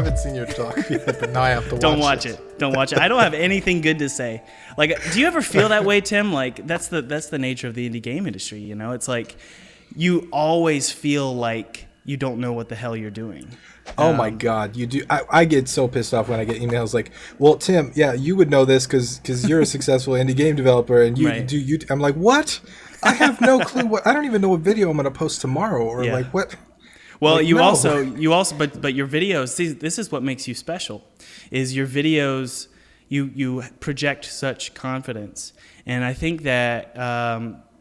haven't seen your talk yet, but now I have to watch it. Don't watch it. Don't watch it. I don't have anything good to say. Like, do you ever feel that way, Tim? Like, that's the nature of the indie game industry, you know? It's like you always feel like you don't know what the hell you're doing. Oh my God, you do. I get so pissed off when I get emails like, well, Tim, yeah, you would know this because you're a successful indie game developer and you Right. do you. I'm like, what? I have no clue. I don't even know what video I'm going to post tomorrow or Yeah. like what. Well, Like, you no. also, but your videos. See, this is what makes you special, is your videos. You project such confidence, and I think that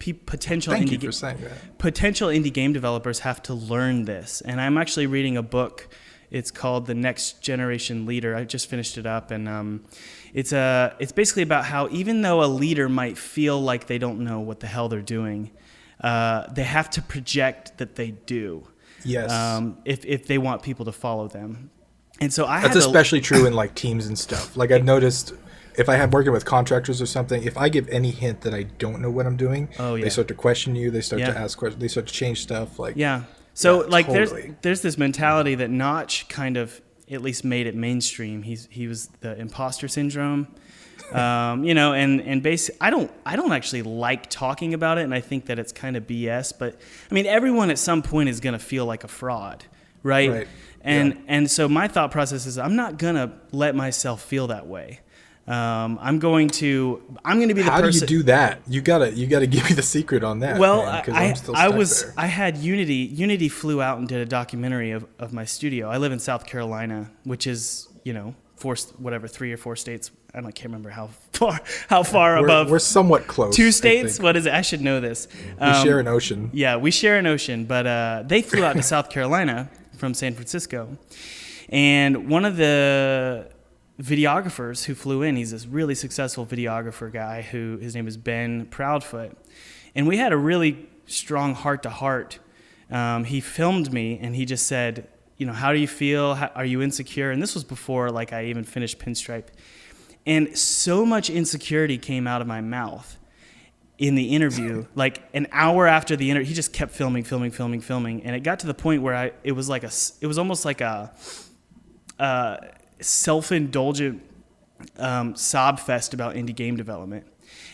potential Thank you indie for saying that. potential indie game developers have to learn this. And I'm actually reading a book. It's called The Next Generation Leader. I just finished it up, and it's basically about how even though a leader might feel like they don't know what the hell they're doing, they have to project that they do. Yes. If they want people to follow them. And so That's especially true in like teams and stuff. Like I've noticed if I have working with contractors or something, if I give any hint that I don't know what I'm doing, they start to question you. They start to ask questions. They start to change stuff. Like So like totally. there's this mentality that Notch kind of at least made it mainstream. He was the imposter syndrome. You know, and basically, I don't actually like talking about it, and I think that it's kind of BS. But I mean, everyone at some point is going to feel like a fraud, right? Right. And so my thought process is, I'm not gonna let myself feel that way. I'm going to be the person. How do you do that? You gotta give me the secret on that. Well, man, 'cause I'm still stuck there. I had Unity flew out and did a documentary of my studio. I live in South Carolina, which is, you know, 3 or 4 states. I can't remember how far above. We're somewhat close. 2 states? What is it? I should know this. We share an ocean. Yeah, we share an ocean, but they flew out to South Carolina from San Francisco. And one of the videographers who flew in, he's this really successful videographer guy who his name is Ben Proudfoot. And we had a really strong heart-to-heart. He filmed me and he just said, you know, how do you feel? Are you insecure? And this was before like I even finished Pinstripe. And so much insecurity came out of my mouth in the interview. Like an hour after the interview, he just kept filming. And it got to the point where it was almost like a self-indulgent sob fest about indie game development.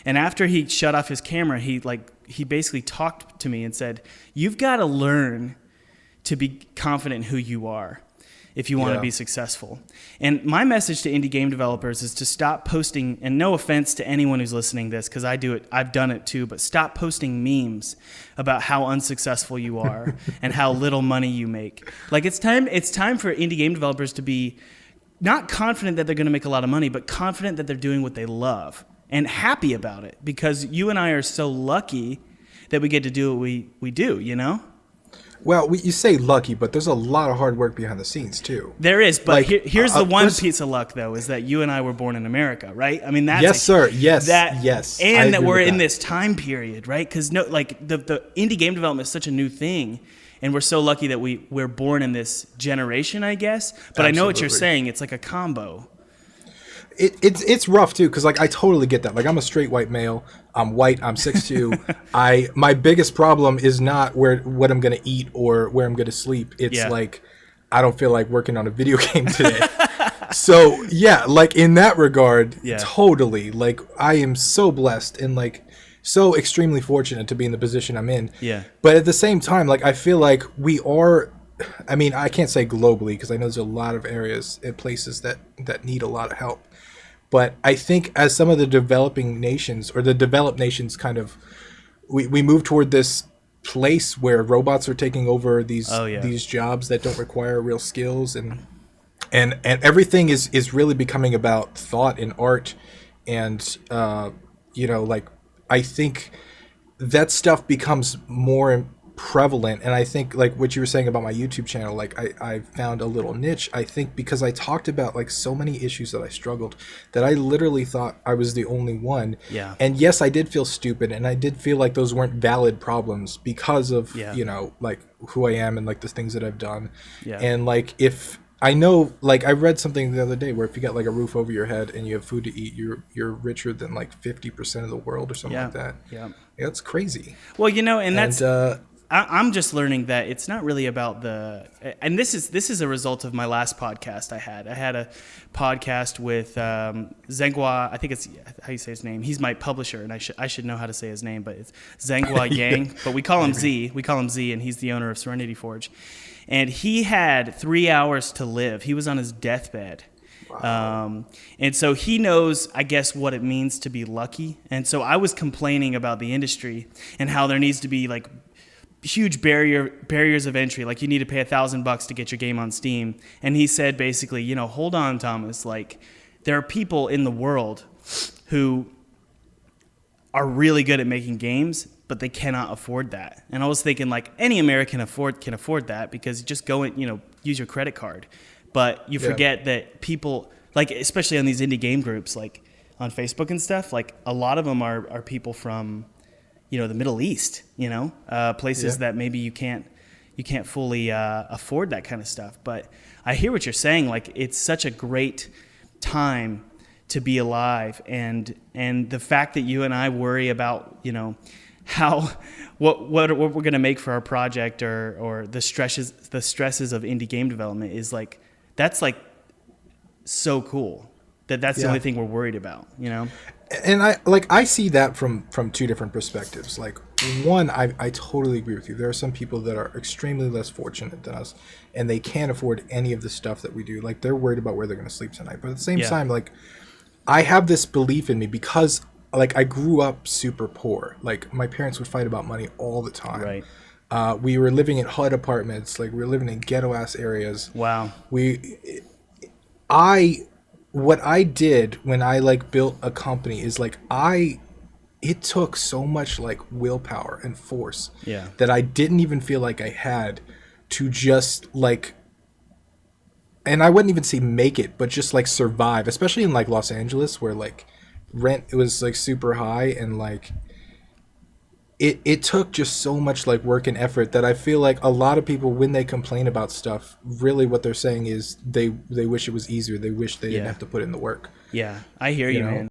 And after he shut off his camera, he basically talked to me and said, you've got to learn to be confident in who you are if you want to be successful. And my message to indie game developers is to stop posting, and no offense to anyone who's listening to this, because I do it, I've done it too, but stop posting memes about how unsuccessful you are and how little money you make. Like it's time for indie game developers to be not confident that they're going to make a lot of money, but confident that they're doing what they love and happy about it, because you and I are so lucky that we get to do what we do, you know? Well, you say lucky, but there's a lot of hard work behind the scenes too. There is, but Like, here's the one piece of luck, though, is that you and I were born in America, right? I mean, that's yes, sir. Yes, yes. And I that agree we're with in that. this time period, right? Because the indie game development is such a new thing, and we're so lucky that we're born in this generation, I guess. But I know what you're Absolutely. saying; it's like a combo. It's rough too, because like I totally get that. Like I'm a straight white male. I'm white. I'm 6'2". My biggest problem is not what I'm gonna eat or where I'm gonna sleep. It's like I don't feel like working on a video game today. So yeah, like in that regard, totally. Like I am so blessed and like so extremely fortunate to be in the position I'm in. Yeah. But at the same time, like I feel like we are. I mean, I can't say globally because I know there's a lot of areas and places that need a lot of help. But I think as some of the developing nations or the developed nations kind of, we move toward this place where robots are taking over these jobs that don't require real skills and everything is really becoming about thought and art and you know, like I think that stuff becomes more prevalent. And I think like what you were saying about my YouTube channel, like I found a little niche, I think, because I talked about like so many issues that I struggled that I literally thought I was the only one. Yeah. And yes, I did feel stupid and I did feel like those weren't valid problems because of, you know, like who I am and like the things that I've done. Yeah. And like if I know, like I read something the other day where if you got like a roof over your head and you have food to eat, you're richer than like 50% of the world or something like that. Yeah. Yeah, that's crazy. Well, you know, and that's I'm just learning that it's not really about and this is a result of my last podcast I had. I had a podcast with Zhenghua. I think it's how you say his name. He's my publisher, and I should know how to say his name, but it's Zhenghua Yang. But we call him Z. We call him Z, and he's the owner of Serenity Forge. And he had 3 hours to live. He was on his deathbed. Wow. And so he knows, I guess, what it means to be lucky. And so I was complaining about the industry and how there needs to be like huge barriers of entry. Like you need to pay $1,000 to get your game on Steam. And he said basically, you know, hold on, Thomas. Like there are people in the world who are really good at making games, but they cannot afford that. And I was thinking like any American can afford that because you just go and, you know, use your credit card. But you forget that people, like especially on these indie game groups, like on Facebook and stuff, like a lot of them are people from, you know, the Middle East, you know, places that maybe you can't fully afford that kind of stuff. But I hear what you're saying. Like it's such a great time to be alive, and the fact that you and I worry about, you know, how what we're going to make for our project or the stresses of indie game development is like, that's like so cool that's the only thing we're worried about, you know? And I see that from two different perspectives. Like one, I totally agree with you. There are some people that are extremely less fortunate than us, and they can't afford any of the stuff that we do. Like they're worried about where they're going to sleep tonight. But at the same time, like I have this belief in me because like I grew up super poor. Like my parents would fight about money all the time. Right. We were living in HUD apartments. Like we were living in ghetto ass areas. Wow. What I did when I like built a company is like it took so much like willpower and force that I didn't even feel like I had to just like, and I wouldn't even say make it, but just like survive, especially in like Los Angeles where like rent, it was like super high, and like it took just so much like work and effort that I feel like a lot of people, when they complain about stuff, really what they're saying is they wish it was easier. They wish they didn't have to put in the work. Yeah, I hear you, man.